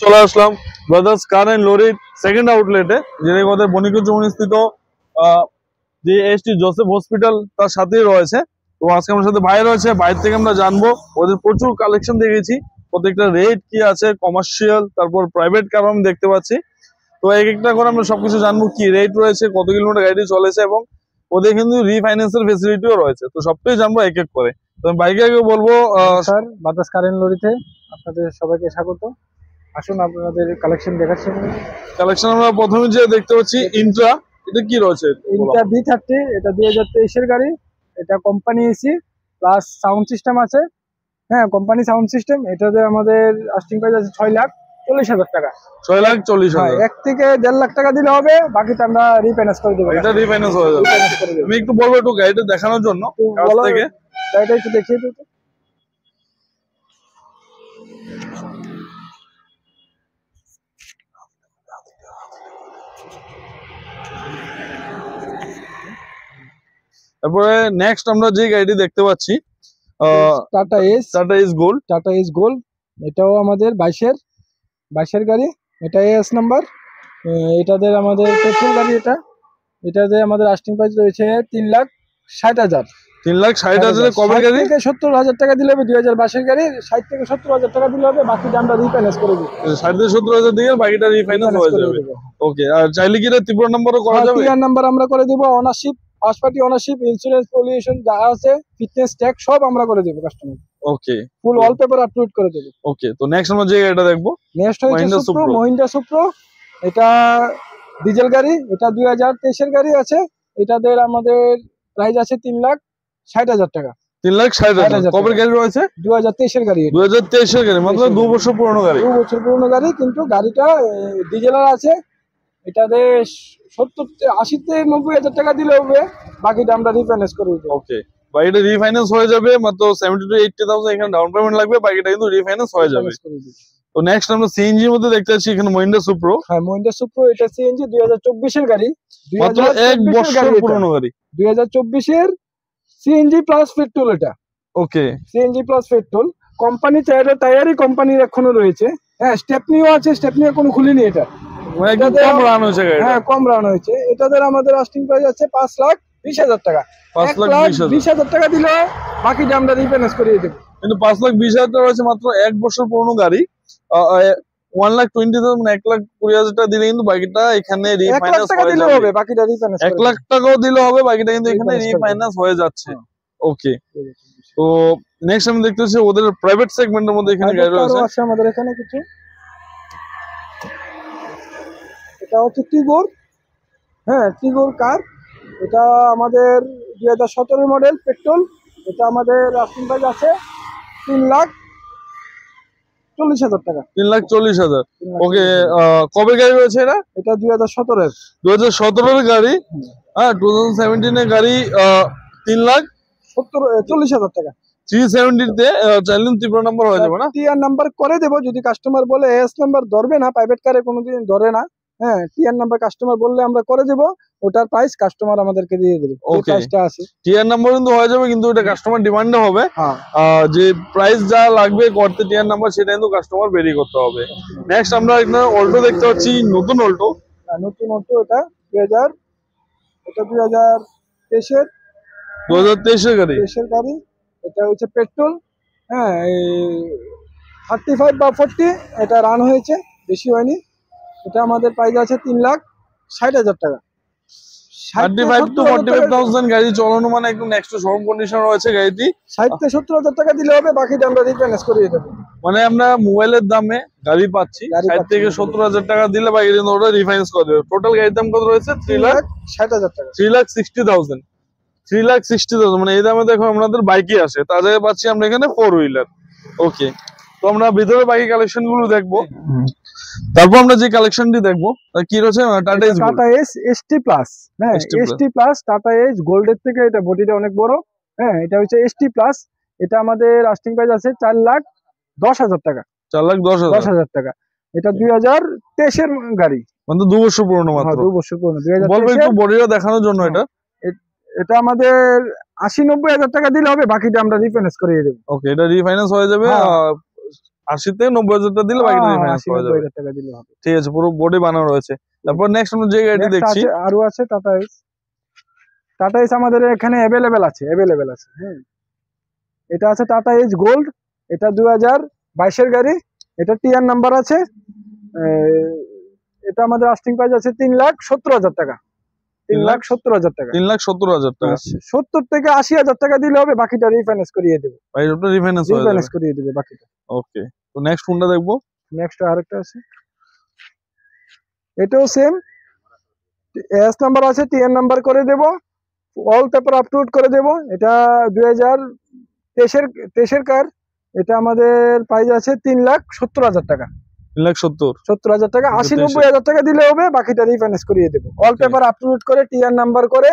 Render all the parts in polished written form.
চলে আসলাম brothers car and লরির second আউটলেটে, যেটা আমাদের বণিকগঞ্জ স্থিত যে এসটি জোসেফ হসপিটাল তার সাথেই রয়েছে। তো আজকে আমার সাথে ভাই রয়েছে, বাইরে থেকে আমরা জানবো ওদের প্রচুর কালেকশন দেখেছি, প্রত্যেকটা রেট কি আছে, কমার্শিয়াল তারপর প্রাইভেট কার আমি দেখতে পাচ্ছি। তো এক একটা করে আমরা সবকিছু জানবো, কি রেট রয়েছে, কত কিলোমিটার গাড়ি চলেছে, এবং ওদের কিন্তু রিফাইন্যান্সের ফেসিলিটিও রয়েছে। তো সবটাই জানবো এক এক করে। তো আমি বাইকে আগে বলবো স্যার, বাতাস কারেন্ট লরিতে আপনাদের সবাইকে স্বাগত। আসুন আপনাদের কালেকশন দেখাচ্ছি। কালেকশন আমরা প্রথমে যে দেখতে পাচ্ছি ইন্ট্রা, এটা কি রয়েছে? ইন্ট্রা B30, এটা 2023-এর গাড়ি। এটা company AC plus sound system আছে। হ্যাঁ, কোম্পানি সাউন্ড সিস্টেম। এটাতে আমাদের আস্টিং প্রাইস আছে 6,40,000 টাকা। 6,40,000। 1 থেকে 1.5 লাখ টাকা দিলে হবে, বাকিটা আমরা রিফাইন্যান্স করে দেবো। এটা রিফাইন্যান্স হয়ে যাবে। আমি একটু বলবো একটু গাড়িটা দেখানোর জন্য কাছ থেকে। গাড়িটা একটু দেখিয়ে দিতে। তারপরে নেক্সট আমরা যে গাড়িটি দেখতে পাচ্ছি tata S gold. Tata S gold, এটাও আমাদের 22-এর গাড়ি। এটা এস নাম্বার। এটাদের আমাদের পেট্রোল গাড়ি। এটাতে আমাদের আস্টিং প্রাইস রয়েছে 3,60,000। 3,60,000 কবে গাড়ি? 70,000 টাকা দিলে হবে। 2022-এর গাড়ি। 60 থেকে 70,000 টাকা দিলে হবে, বাকিটা আমরা রিফাইন্যান্স করে দিই। 60 থেকে 70,000 দিয়ে বাকিটা রিফাইন্যান্স হয়ে যাবে। ওকে, আর চাইলে কি এটা ত্রিপুরা নম্বরও করা যাবে? টিআর নাম্বার আমরা করে দেব। Ownership, first party ownership, insurance, pollution যা আছে, ফিটনেস ট্যাক্স সব আমরা করে দেব customer. Okay, full wallpaper upload করে দেব। ওকে, তো নেক্সট আমরা যে গাড়িটা দেখবো নেক্সট হচ্ছে মহিন্দ্রা সুপ্রো। এটা ডিজেল গাড়ি। এটা 2023-এর গাড়ি আছে। এটাদের আমাদের প্রাইস আছে 3,60,000 টাকা। 3,60,000 কবে গাড়ি রয়েছে? 2023-এর গাড়ি। 2023-এর গাড়ি, মানে 2 বছর পুরনো গাড়ি। 2 বছর পুরনো গাড়ি, কিন্তু গাড়িটা ডিজেলার আছে। এটাতে 80 থেকে 90,000 টাকা দিলে হবে, বাকিটা আমরা রিফাইন্যান্স করে দেব। ওকে, বাকিটা রিফাইন্যান্স হয়ে যাবে, মাত্র 70 to 80,000 এখানে ডাউন পেমেন্ট লাগবে, বাকিটা কিন্তু রিফাইন্যান্স হয়ে যাবে। তো নেক্সট আমরা সিএনজি এর মধ্যে দেখতে পাচ্ছি এখানে মহিন্দ্রা সুপ্রো। হ্যাঁ, মহিন্দ্রা সুপ্রো। এটা সিএনজি 2024-এর গাড়ি। মাত্র 1 বছর পুরনো গাড়ি। 2024-এর সিএনজি প্লাস পেট্রোল এটা। ওকে, সিএনজি প্লাস পেট্রোল। কোম্পানি টায়ারই কোম্পানির এখনো রয়েছে। হ্যাঁ, স্টেপনিও আছে, স্টেপনি এখনো খুলিনি এটা। মানে একদম কম রান হয়েছে গাড়ি। হ্যাঁ, কম রান হয়েছে। এটাদের আমাদের আস্টিং প্রাইস আছে 5,20,000 টাকা। 5,20,000 টাকা দিলে বাকিটা আমরা রিফাইন্যান্স করিয়ে দেব। কিন্তু 5,20,000 টাকা রয়েছে, মাত্র 1 বছর পুরনো গাড়ি। 1,20,000 মানে 1,20,000 টাকা দিলে কিন্তু বাকিটা এখানে রিফাইন্যান্স হয়ে যাবে। হবে, বাকিটা রিফাইন্যান্স 1 লাখ টাকাও দিলে হবে, বাকিটা কিন্তু এখানে রিফাইন্যান্স হয়ে যাচ্ছে। ওকে, তো নেক্সট আমি দেখতে পাচ্ছি ওদের প্রাইভেট সেগমেন্টের মধ্যে এখানে গাড়ি রয়েছে আমাদের এখানে কিছু। এটা হচ্ছে টিগোর। হ্যাঁ, টিগোর কার। এটা আমাদের 2017 মডেল পেট্রোল। এটা আমাদের আস্টিং প্রাইস আছে 3,40,000 টাকা। 3,40,000। ওকে, কবে গাড়ি রয়েছে এটা? এটা 2017-এর। 2017-এর গাড়ি। হ্যাঁ, 2017-এর গাড়ি। 3,40,000 টাকা। 370-তে চাইলে ত্রিপুরা নাম্বার হয়ে যাবে না? টিআর নাম্বার করে দেবো, যদি কাস্টমার বলে এস নাম্বার ধরবে না, প্রাইভেট কারে কোনোদিন ধরে না। হ্যাঁ, টিআর নাম্বার কাস্টমার বললে আমরা করে দেব, ওটার প্রাইস কাস্টমার আমাদেরকে দিয়ে দেবে। ওকে, প্রাইসটা আছে। টিআর নাম্বার কিন্তু হয়ে যাবে, কিন্তু এটা কাস্টমার ডিমান্ডে হবে। হ্যাঁ, যে প্রাইস যা লাগবে করতে টিআর নাম্বার, সেটা কিন্তু কাস্টমার বেরি করতে হবে। নেক্সট আমরা একটা অল্টো দেখতে পাচ্ছি, নতুন অল্টো। নতুন অল্টো। এটা 2023-এর। 2023-এর গাড়ি। 23-এর গাড়ি। এটা হচ্ছে পেট্রোল। হ্যাঁ, 35 বা 40 এটা রান হয়েছে, বেশি হয়নি। এটা আমাদের প্রাইস আছে 3,60,000 টাকা। 35 to 45,000 গাড়ি চলানো, মানে একদম নেক্সট টু শোরুম কন্ডিশন রয়েছে গাড়িটি। 60 থেকে 70,000 টাকা দিলে হবে, বাকিটা আমরা রিফাইন্যান্স করিয়ে দেবো। মানে আমরা মোবাইলের দামে গাড়ি পাচ্ছি, 60 থেকে 70,000 টাকা দিলে বাকি কিন্তু ওটা রিফাইন্যান্স করে দেবে। টোটাল গাড়ির দাম কত রয়েছে? 3,60,000 টাকা। 3,60,000। 3,60,000 মানে এই দামে দেখো আমাদের বাইকই আসে, তার জায়গায় পাচ্ছি আমরা এখানে 4 হুইলার। ওকে, তো আমরা ভিতরে বাকি কালেকশন গুলো দেখবো। তারপর আমরা যে কালেকশনটি দেখবো কি রয়েছে, টাটা এস এসটি প্লাস। হ্যাঁ, এসটি প্লাস টাটা এস গোল্ডের থেকে এটা বডিটা অনেক বড়। হ্যাঁ, এটা হচ্ছে এসটি প্লাস। এটা আমাদের আস্টিং প্রাইস আছে 4,10,000 টাকা। 4,10,000 টাকা। এটা 2023-এর গাড়ি, মানে 2 বছর পুরনো মাত্র। 2 বছর পুরনো। বলবো একটু বডিটা দেখানোর জন্য। এটা আমাদের 80-90,000 টাকা দিলে হবে, বাকিটা আমরা রিফাইন্যান্স করিয়ে দেবো। ওকে, এটা রিফাইন্যান্স হয়ে যাবে। 80 থেকে 90,000 টাকা দিলে বাকিটা রিফাইন্যান্স করা যাবে। 80-90,000 টাকা দিলে হবে। ঠিক আছে, পুরো বডি বানানো রয়েছে। তারপর নেক্সট আমরা যে গাড়িটি দেখছি আরো আছে টাটা এস। টাটা এস আমাদের এখানে অ্যাভেলেবেল আছে হ্যাঁ। এটা আছে টাটা এস গোল্ড, এটা 2022 এর গাড়ি, এটা টিআর নাম্বার আছে। এটা আমাদের আস্টিং প্রাইস আছে 3,70,000 টাকা। 3,70,000 টাকা। 3,70,000 টাকা। 70 থেকে 80,000 টাকা দিলে হবে, বাকিটা রিফাইন্যান্স করিয়ে দেবো। ভাই ওটা রিফাইন্যান্স করিয়ে দেবো বাকিটা। ওকে, তো নেক্সট কোনটা দেখবো? নেক্সট আরেকটা আছে, এটাও সেম এস নাম্বার আছে, টিএন নাম্বার করে দেব, অল পেপার আপলোড করে দেব। এটা 2023 এর কার। এটা আমাদের প্রাইস আছে 3,70,000 টাকা। 3,70,000 টাকা। 80-90,000 টাকা দিলে হবে, বাকিটা রিফাইন্যান্স করিয়ে দেবো। অল পেপার আপলোড করে, টিআর নাম্বার করে,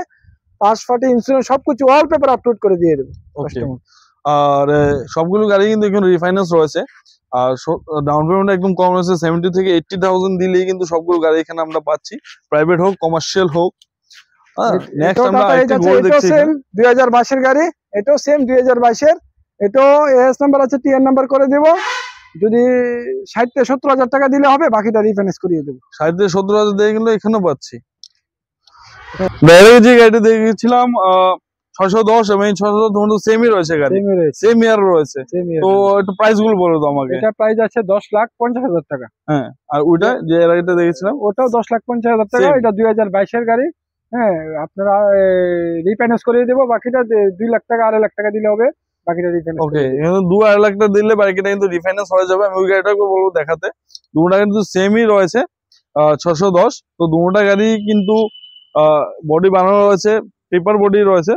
পাস ফাটি ইন্স্যুরেন্স সবকিছু অল পেপার আপলোড করে দিয়ে দেবো। আর সবগুলো গাড়ি কিন্তু এখন রিফাইন্যান্স রয়েছে। আর ডাউন পেমেন্ট একদম কম রয়েছে, 70 থেকে 80,000 দিলেই কিন্তু সবগুলো গাড়ি এখানে আমরা পাচ্ছি, প্রাইভেট হোক কমার্শিয়াল হোক। নেক্সট আমরা আইটি গোল্ড দেখছি, 2022 এর গাড়ি, এটাও সেম 2022 এর। এটাও এস নাম্বার আছে, টিআর নাম্বার করে দেব। যদি 60-70,000 টাকা দিলে হবে, বাকিটা রিফাইন্যান্স করিয়ে দেবো। 60-70,000 দিয়ে কিন্তু এখানেও পাচ্ছি। বাইরে যে গাড়িটা দেখেছিলাম 610 এবং 610 সেমই রয়েছে গাড়ি, সেম ইয়ার রয়েছে। তো একটু প্রাইস গুলো বলো তো আমাকে। এটা প্রাইস আছে 10,50,000 টাকা। হ্যাঁ, আর ওইটা যে গাড়িটা দেখেছিলাম ওটাও 10,50,000 টাকা। এটা 2022 এর গাড়ি। হ্যাঁ, আপনারা রিফাইন্যান্স করিয়ে দেবো, বাকিটা 2 লাখ টাকা 2.5 লাখ টাকা দিলে হবে, বাকিটা রিফাইন্যান্স। ওকে, এখানে 2-2.5 লাখ টাকা দিলে বাকিটা কিন্তু রিফাইন্যান্স হয়ে যাবে। আমি ওই গাড়িটাকে বলবো দেখাতে। দুটা কিন্তু সেমই রয়েছে 610। তো দুটা গাড়ি কিন্তু বডি বানানো রয়েছে, পেপার বডি রয়েছে,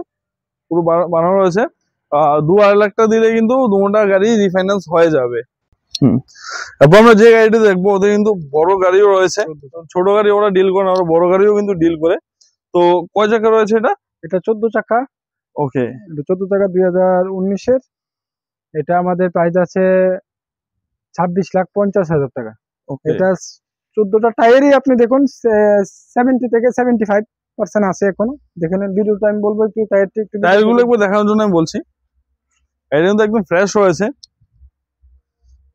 পুরো বানানো রয়েছে। 2-2.5 লাখ টাকা দিলে কিন্তু দুটা গাড়ি রিফাইন্যান্স হয়ে যাবে। তারপর আমরা যে গাড়িটা দেখবো, ওদের কিন্তু বড় গাড়িও রয়েছে, ছোট গাড়ি ওরা ডিল করে না, ওরা বড় গাড়িও কিন্তু ডিল করে। তো কয় চাকা রয়েছে এটা? এটা 14 চাকা। ওকে, 14 চাকা 2019 এর। এটা আমাদের প্রাইস আছে 26,50,000 টাকা। এটা 14টা টায়ারই আপনি দেখুন 70 থেকে 75% আছে এখনো। দেখেন ভিডিওটা আমি বলবো একটু টায়ারগুলো একবার দেখানোর জন্য আমি বলছি। এটা কিন্তু একদম ফ্রেশ রয়েছে।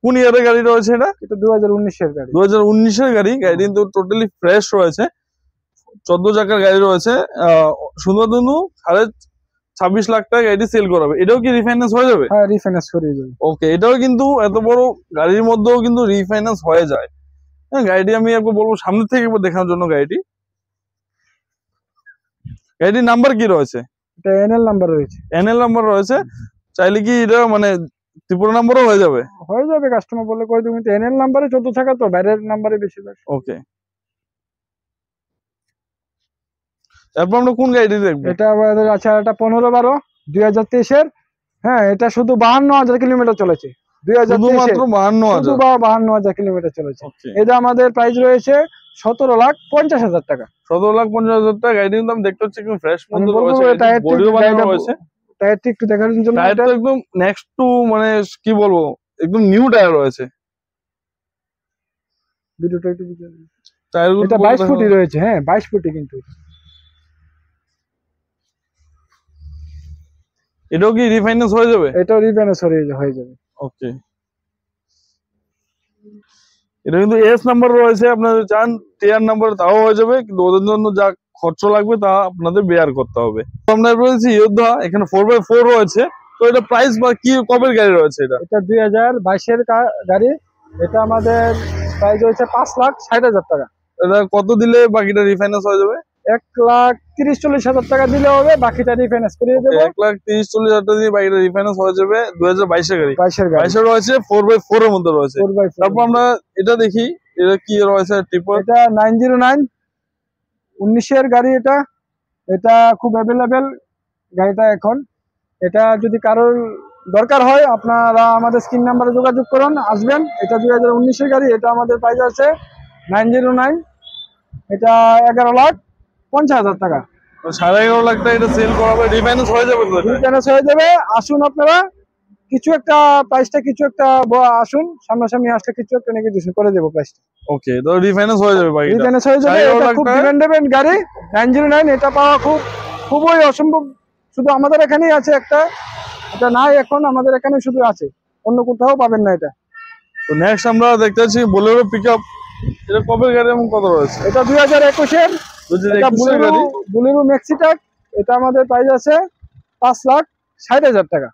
কোন ইয়ারের গাড়ি রয়েছে এটা? এটা 2019 এর গাড়ি। 2019 এর গাড়ি। গাড়ি কিন্তু টোটালি ফ্রেশ রয়েছে, 14 চাকার গাড়ি রয়েছে। সুন্দর 26 লাখ টাকা গাড়ি সেল করাবে। এটাও কি রিফাইন্যান্স হয়ে যাবে? হ্যাঁ, রিফাইন্যান্স করে যাবে। ওকে, এটাও কিন্তু এত বড় গাড়ির মধ্যেও কিন্তু রিফাইন্যান্স হয়ে যায়। হ্যাঁ, গাড়িটি আমি একবার বলবো সামনে থেকে একবার দেখানোর জন্য। গাড়িটির নাম্বার কি রয়েছে? এটা এনএল নাম্বার রয়েছে। এনএল নাম্বার রয়েছে। চাইলে কি এটা মানে ত্রিপুরা নাম্বারও হয়ে যাবে? হয়ে যাবে, কাস্টমার বলে করে দেবো। এনএল নাম্বারে 14 টাকা, তো বাইরের নাম্বারে বেশি লাগে। ওকে, তারপর আমরা কোন গাড়িটি দেখবো? এটা আমাদের আছে একটা 15-12 2023 এর। হ্যাঁ, এটা শুধু 52,000 কিলোমিটার চলেছে। 52,000 কিলোমিটার চলেছে। এটা আমাদের প্রাইস রয়েছে 17,50,000 টাকা। 17,50,000 টাকা। গাড়ি কিন্তু আমি দেখতে পাচ্ছি একদম ফ্রেশ মধ্যে রয়েছে। টায়ারটি একটু দেখানোর জন্য, টায়ারটা একদম নেক্সট টু মানে কি বলবো, একদম নিউ টায়ার রয়েছে। ভিডিওটা একটু বুঝুন। টায়ারগুলো এটা 22 ফুটই রয়েছে। হ্যাঁ, 22 ফুটই কিন্তু। এটাও কি রিফাইন্যান্স হয়ে যাবে? এটাও রিফাইন্যান্স হয়ে যাবে। ওকে, এটা কিন্তু এস নাম্বার রয়েছে। আপনাদের চান টিআর নাম্বার, তাও হয়ে যাবে, কিন্তু ওদের জন্য যা খরচ লাগবে তা আপনাদের বেয়ার করতে হবে। আমরা রয়েছে যোদ্ধা, এখানে 4x4 রয়েছে। তো এটা প্রাইস বা কি কবের গাড়ি রয়েছে? এটা 2022 এর গাড়ি। এটা আমাদের প্রাইস হয়েছে 5,60,000 টাকা। এটা কত দিলে বাকিটা রিফাইন্যান্স হয়ে যাবে? 1,30,40,000 টাকা দিলে হবে, বাকিটা রিফাইন্যান্স করিয়ে দেবো। 1,30,40,000 টাকা দিয়ে বাকিটা রিফাইন্যান্স হয়ে যাবে। 2022 এর গাড়ি। 22 এর রয়েছে 4x4 এর মধ্যে রয়েছে। তারপর আমরা এটা দেখি, এটা কি রয়েছে? এটা 909 19 এর গাড়ি। এটা খুব অ্যাভেলেবেল গাড়িটা এখন। এটা যদি কারোর দরকার হয়, আপনারা আমাদের স্ক্রিন নাম্বারে যোগাযোগ করুন, আসবেন। এটা 2019 এর গাড়ি। এটা আমাদের প্রাইস আছে 909। এটা 11,50,000 টাকা। 11.5 লাখ টাকা এটা সেল করাবে, রিফাইন্যান্স হয়ে যাবে? রিফাইন্যান্স হয়ে যাবে। আসুন আপনারা, কিছু একটা প্রাইসটা কিছু একটা আসুন, সামনাসামনি আসলে কিছু একটা নেগোসিয়েশন করে দেবো প্রাইসটা। ওকে, তো রিফাইন্যান্স হয়ে যাবে, রিফাইন্যান্স হয়ে যাবে। এটা খুব ডিমান্ডেবল গাড়ি 909। এটা পাওয়া খুবই অসম্ভব। শুধু আমাদের এখানেই আছে একটা, এটা নাই এখন আমাদের এখানে শুধু আছে, অন্য কোথাও পাবেন না এটা। তো নেক্সট আমরা দেখতে পাচ্ছি বোলেরো পিকআপ। এটা কবে গাড়ি এবং কত রয়েছে? এটা 2021-এর গাড়ি। বুলেরো ম্যাক্সিটাক। এটা আমাদের প্রাইস আছে 5,60,000 টাকা।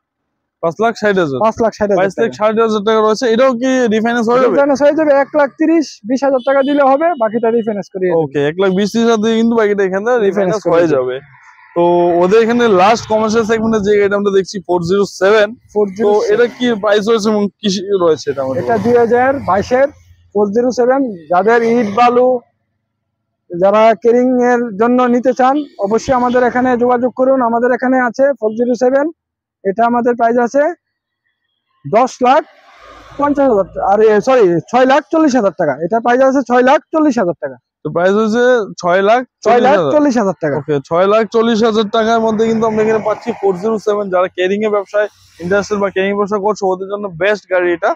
5,60,000 5,60,000 টাকা রয়েছে। এটাও কি রিফাইন্যান্স হয়ে যাবে? রিফাইন্যান্স হয়ে যাবে। 1,30,20,000 টাকা দিলে হবে, বাকিটা রিফাইন্যান্স করে ওকে, 1,20,000 দিয়ে কিন্তু বাকিটা এখানে রিফাইন্যান্স হয়ে যাবে। তো ওদের এখানে লাস্ট কমার্শিয়াল সেগমেন্টে যে গাড়িটা আমরা দেখছি 407, তো এটা কি প্রাইস রয়েছে এবং কি রয়েছে এটা? এটা 2022-এর 407। যাদের ইট বালু, যারা কেরিং এর জন্য নিতে চান, অবশ্যই আমাদের এখানে যোগাযোগ করুন। আমাদের এখানে আছে 407। এটা আমাদের প্রাইস আছে 10,50,000, আর সরি 6,40,000 টাকা। এটা প্রাইস আছে 6,40,000 টাকা। তো প্রাইস হচ্ছে 6,40,000 টাকা। ওকে, 6,40,000 টাকার মধ্যে কিন্তু আমরা এখানে পাচ্ছি 407। যারা কেরিং এর ব্যবসায় ইন্ডাস্ট্রিয়াল বা কেরিং ব্যবসা করছে ওদের জন্য বেস্ট গাড়ি এটা,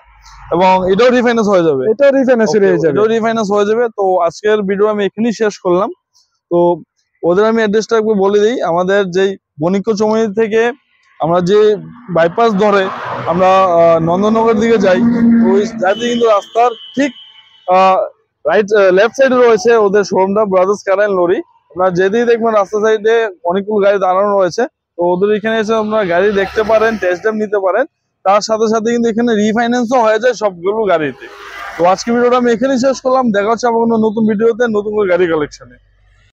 এবং এটাও রিফাইন্যান্স হয়ে যাবে। এটাও রিফাইন্যান্স হয়ে যাবে। এটাও রিফাইন্যান্স হয়ে যাবে। তো আজকের ভিডিও আমি এখানেই শেষ করলাম। তো ওদের আমি অ্যাড্রেসটা একবার বলে দিই। আমাদের যেই বণিক্য চৌমুহনী থেকে আমরা যে বাইপাস ধরে আমরা নন্দননগর দিকে যাই, ওই যাতে কিন্তু রাস্তার ঠিক লেফট সাইডে রয়েছে ওদের শোরুমটা, ব্রাদার্স কার এন্ড লরি। আপনারা যেদিকে দেখবেন রাস্তা সাইডে অনেকগুলো গাড়ি দাঁড়ানো রয়েছে। তো ওদের এখানে এসে আপনারা গাড়ি দেখতে পারেন, টেস্ট ড্রাইভ নিতে পারেন। তার সাথে সাথে কিন্তু এখানে রিফাইন্যান্সও হয়ে যায় সবগুলো গাড়িতে। তো আজকে ভিডিওটা আমি এখানেই শেষ করলাম। দেখা হচ্ছে আমার নতুন ভিডিওতে নতুন করে গাড়ি কালেকশনে।